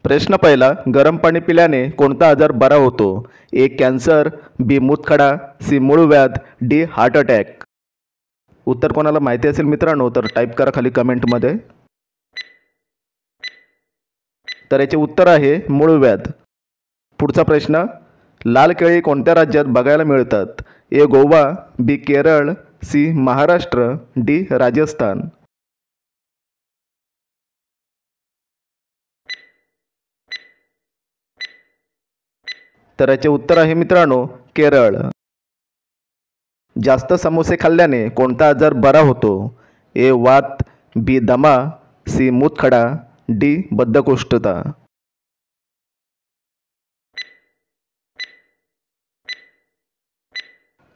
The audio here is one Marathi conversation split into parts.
प्रश्न पहिला, गरम पाणी पिल्याने कोणता आजार बरा होतो? ए कॅन्सर, बी मूतखडा, सी मूळव्याध, डी हार्ट अटॅक. उत्तर कोणाला माहिती असेल मित्रांनो तर टाईप करा खाली कमेंटमध्ये. तर याचे उत्तर आहे मूळव्याध. पुढचा प्रश्न, लाल केळी कोणत्या राज्यात बघायला मिळतात? ए गोवा, बी केरळ, सी महाराष्ट्र, डी राजस्थान. तर याचे उत्तर आहे मित्रांनो केरळ. जास्त समोसे खाल्ल्याने कोणता आजार बरा होतो? ए वात, बी दमा, सी मूतखडा, डी बद्धकोष्ठता.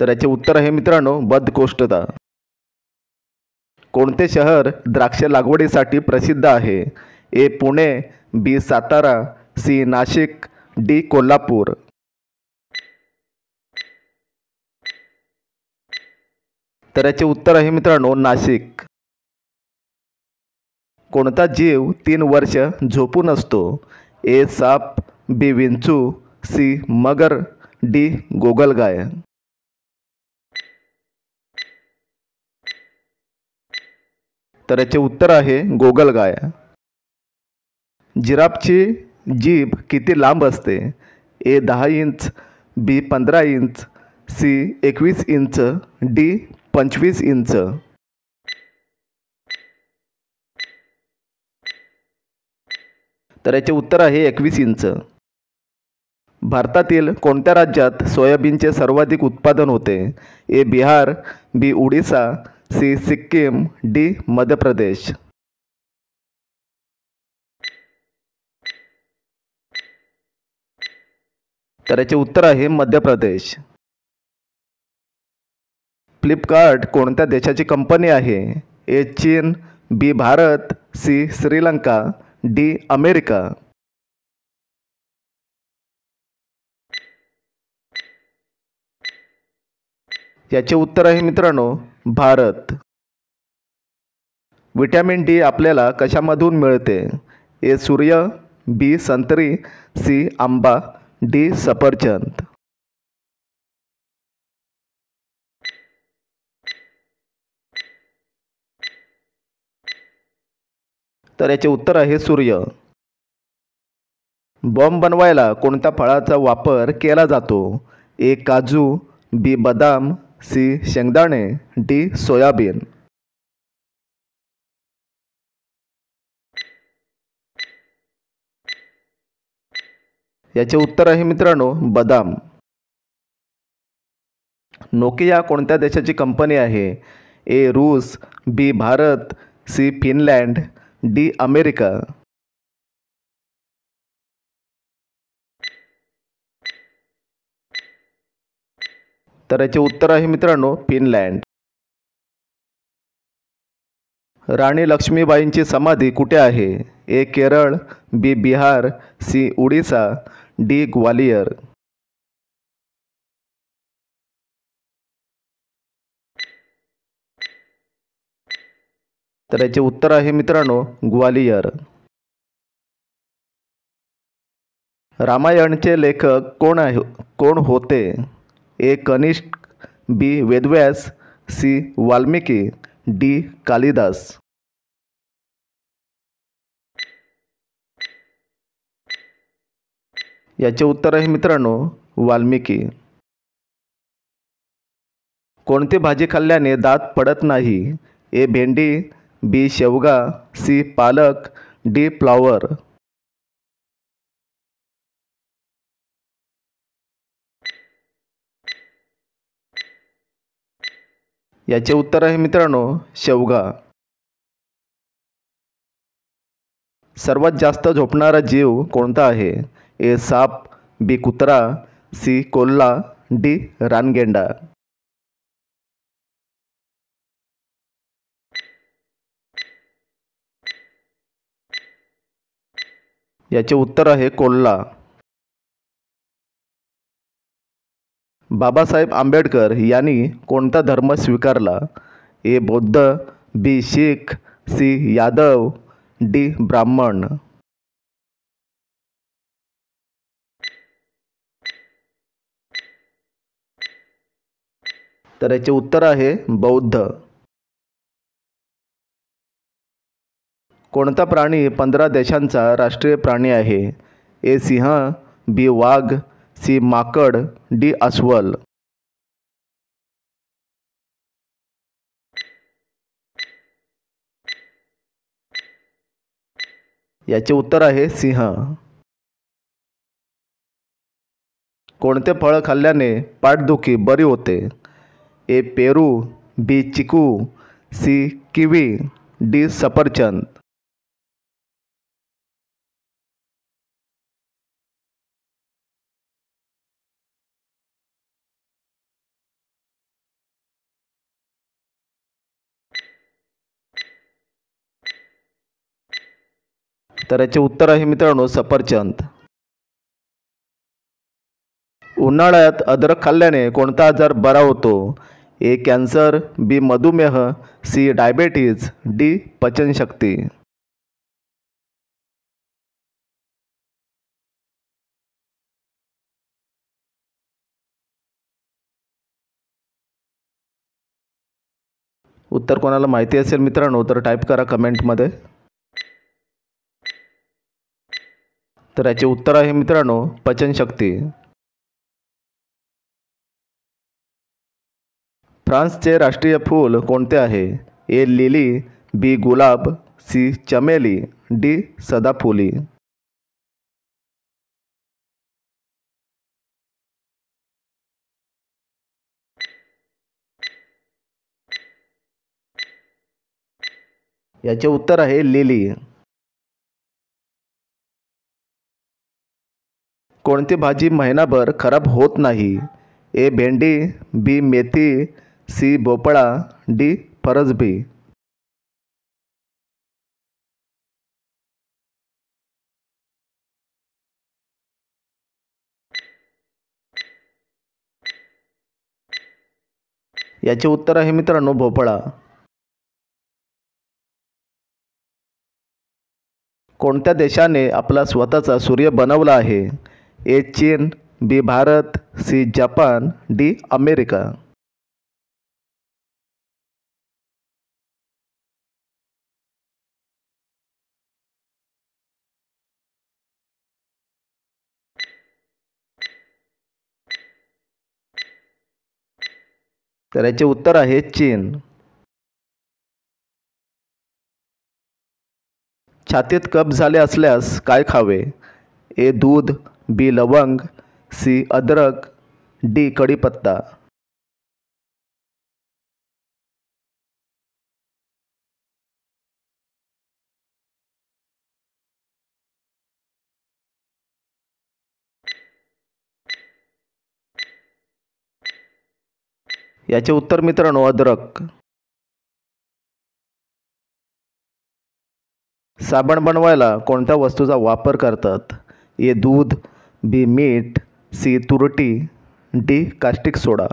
तर याचे उत्तर आहे मित्रांनो बद्धकोष्ठता. कोणते शहर द्राक्ष लागवडीसाठी प्रसिद्ध आहे? ए पुणे, बी सातारा, सी नाशिक, डी कोल्हापूर. तर याचे उत्तर आहे मित्रांनो नाशिक. कोणता जीव 3 वर्ष झोपून असतो? ए साप, बी विंचू, सी मगर, डी गोगलगाय. तर याचे उत्तर आहे गोगलगाय. जिराफची जीभ किती लांब असते? A 10 inch, B 15 inch, C 21 inch, D 25 inch. तर याचे उत्तर आहे 21 इंच. भारतातील कोणत्या राज्यात सोयाबीनचे सर्वाधिक उत्पादन होते? ए बिहार, बी उडीसा, सी सिक्कीम, डी मध्य प्रदेश. तर याचे उत्तर आहे मध्य प्रदेश. फ्लिपकार्ट कोणत्या देशाची कंपनी आहे? ए चीन, B Bharat, C Sri Lanka, D America. याचे उत्तर आहे मित्रांनो भारत. विटॅमिन डी आपल्याला कशामधून मिळते? ए सूर्य, बी संत्री, सी आंबा, डी सफरचंद. तर याचे उत्तर आहे सूर्य. बॉम्ब बनवायला कोणत्या फळाचा वापर केला जातो? ए काजू, बी बदाम, सी शेंगदाणे, डी सोयाबीन. याचे उत्तर आहे मित्रांनो बदाम. नोकिया कोणत्या देशाची कंपनी आहे? ए रूस, B Bharat, C Finland, D America. तर याचे उत्तर आहे मित्रांनो फिनलँड. राणी लक्ष्मीबाईंची समाधी कुठे आहे? ए केरळ, बी बिहार, सी उडीसा, डी ग्वालियर. तर याचे उत्तर आहे मित्रांनो ग्वालियर. रामायणचे लेखक कोण होते? ए कनिष्क, बी वेदव्यास, सी वाल्मिकी, डी कालिदास. याचे उत्तर आहे मित्रांनो वाल्मिकी. कोणती भाजी खाल्ल्याने दात पडत नाही? ए भेंडी, बी शेवगा, सी पालक, डी फ्लॉवर. याचे उत्तर आहे मित्रांनो शेवगा. सर्वात जास्त झोपणारा जीव कोणता आहे? ए साप, बी कुत्रा, सी कोल्हा, डी रानगेंडा. याचे उत्तर आहे कोल्हा. बाबासाहेब आंबेडकर यांनी कोणता धर्म स्वीकारला? ए बौद्ध, बी शीख, सी यादव, डी ब्राह्मण. तर याचे उत्तर आहे बौद्ध. कोणता प्राणी 15 देशांचा राष्ट्रीय प्राणी आहे? ए सिंह, बी वाघ, सी माकड, डी अस्वल. याचे उत्तर आहे सिंह. कोणते फळ खाल्ल्याने पाठदुखी बरी होते? ए पेरू, बी चिकू, सी किवी, डी सफरचंद. तर याचे उत्तर आहे मित्रांनो सफरचंद. उन्हाळ्यात अद्रक खाल्ल्याने कोणता आजार बरा होतो? ए कॅन्सर, बी मधुमेह, सी डायबेटीज, डी पचनशक्ती. उत्तर कोणाला माहिती असेल मित्रांनो तर टाईप करा कमेंटमध्ये. तर याचे उत्तर आहे मित्रांनो पचनशक्ती. फ्रान्सचे राष्ट्रीय फूल कोणते आहे? ए लिली, बी गुलाब, सी चमेली, डी सदाफुली. याचे उत्तर आहे लिली. कोणती भाजी महिनाभर खराब होत नाही? ए भेंडी, बी मेथी, सी भोपळा, डी फरसबी. याचे उत्तर आहे मित्रांनो भोपळा. कोणत्या देशाने आपला स्वतःचा सूर्य बनवला आहे? ए चीन, B Bharat, C Japan, D America. तर याचे उत्तर आहे चीन. छातीत कफ झाले असल्यास काय खावे? ए दूध, बी लवंग, सी अद्रक, डी कढीपत्ता. याचे उत्तर मित्रांनो अद्रक. साबण बनवायला कोणत्या वस्तूचा वापर करतात? ए दूध, बी मीठ, सी तुरटी, डी कास्टिक सोडा.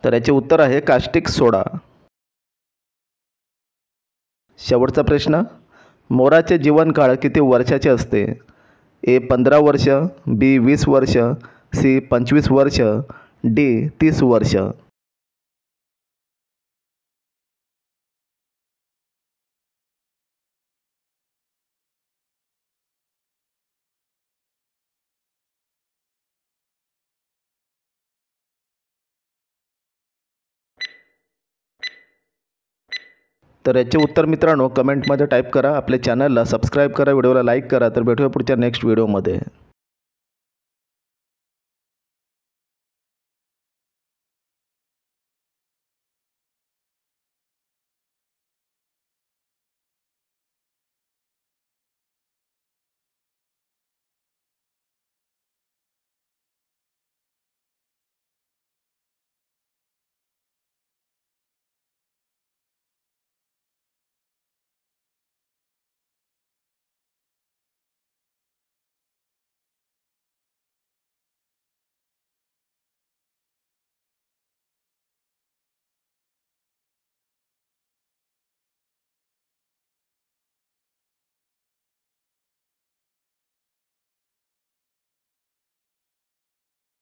तर याचे उत्तर आहे कास्टिक सोडा. शेवटचा प्रश्न, मोराचे जीवनकाळ किती वर्षाचे असते? ए 15 वर्ष, बी 20 वर्ष, सी 25 वर्ष, डी 30 वर्ष. तर याचे उत्तर मित्रांनो कमेंटमध्ये टाईप करा. आपल्या चॅनलला सबस्क्राईब करा, व्हिडिओला लाईक करा. तर भेटूया पुढच्या नेक्स्ट व्हिडिओमध्ये.